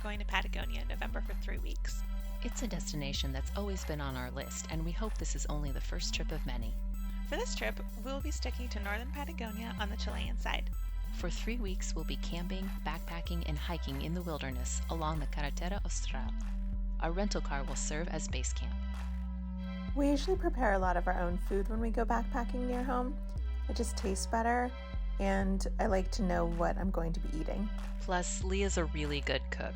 going to Patagonia in November for 3 weeks. It's a destination that's always been on our list, and we hope this is only the first trip of many. For this trip, we'll be sticking to northern Patagonia on the Chilean side. For 3 weeks, we'll be camping, backpacking, and hiking in the wilderness along the Carretera Austral. Our rental car will serve as base camp. We usually prepare a lot of our own food when we go backpacking near home. It just tastes better, and I like to know what I'm going to be eating. Plus, Leah's a really good cook.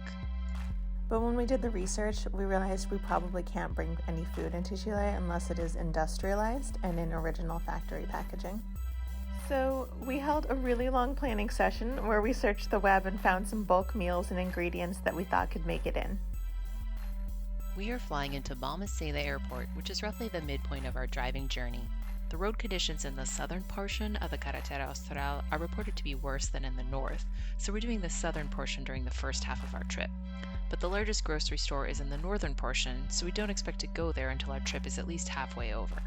But when we did the research, we realized we probably can't bring any food into Chile unless it is industrialized and in original factory packaging. So we held a really long planning session where we searched the web and found some bulk meals and ingredients that we thought could make it in. We are flying into Balmaceda Airport, which is roughly the midpoint of our driving journey. The road conditions in the southern portion of the Carretera Austral are reported to be worse than in the north, so we're doing the southern portion during the first half of our trip. But the largest grocery store is in the northern portion, so we don't expect to go there until our trip is at least halfway over.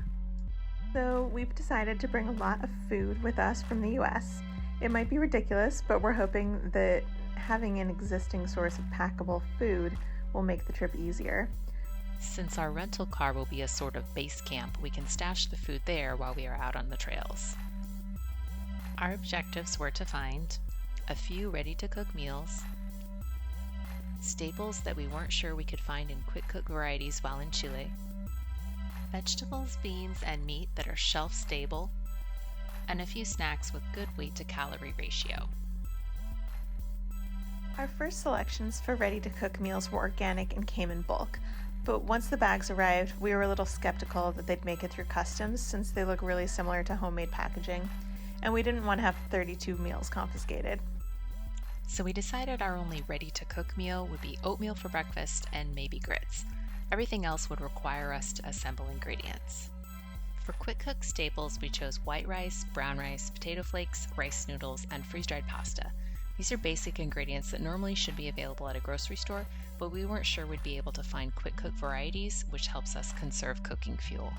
So we've decided to bring a lot of food with us from the US. It might be ridiculous, but we're hoping that having an existing source of packable food will make the trip easier. Since our rental car will be a sort of base camp, we can stash the food there while we are out on the trails. Our objectives were to find a few ready-to-cook meals, staples that we weren't sure we could find in quick-cook varieties while in Chile, vegetables, beans, and meat that are shelf-stable, and a few snacks with good weight-to-calorie ratio. Our first selections for ready-to-cook meals were organic and came in bulk. But once the bags arrived, we were a little skeptical that they'd make it through customs since they look really similar to homemade packaging, and we didn't want to have 32 meals confiscated. So we decided our only ready-to-cook meal would be oatmeal for breakfast and maybe grits. Everything else would require us to assemble ingredients. For quick-cook staples, we chose white rice, brown rice, potato flakes, rice noodles, and freeze-dried pasta. These are basic ingredients that normally should be available at a grocery store, but we weren't sure we'd be able to find quick-cook varieties, which helps us conserve cooking fuel.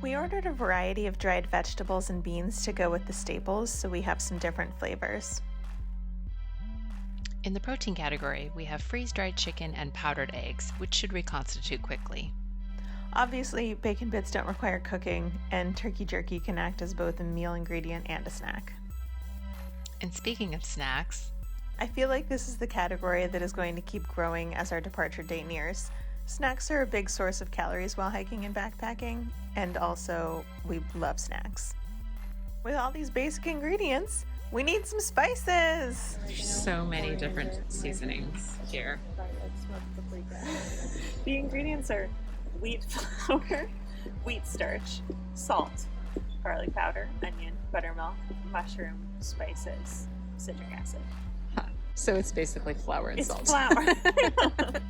We ordered a variety of dried vegetables and beans to go with the staples, so we have some different flavors. In the protein category, we have freeze-dried chicken and powdered eggs, which should reconstitute quickly. Obviously, bacon bits don't require cooking, and turkey jerky can act as both a meal ingredient and a snack. And speaking of snacks, I feel like this is the category that is going to keep growing as our departure date nears. Snacks are a big source of calories while hiking and backpacking, and also we love snacks. With all these basic ingredients, we need some spices! there's so many different seasonings here. The ingredients are wheat flour, wheat starch, salt, garlic powder, onion, buttermilk, mushroom, spices, citric acid. So it's basically flour and salt. It's flour.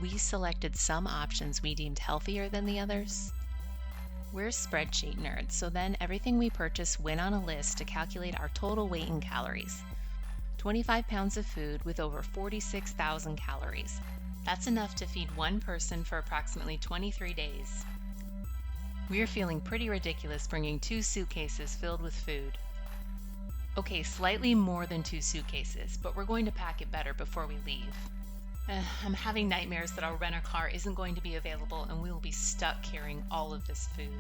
We selected some options we deemed healthier than the others. We're spreadsheet nerds, so then everything we purchase went on a list to calculate our total weight in calories. 25 pounds of food with over 46,000 calories. That's enough to feed one person for approximately 23 days. We're feeling pretty ridiculous bringing 2 suitcases filled with food. Okay, slightly more than 2 suitcases, but we're going to pack it better before we leave. I'm having nightmares that our rental car isn't going to be available and we will be stuck carrying all of this food.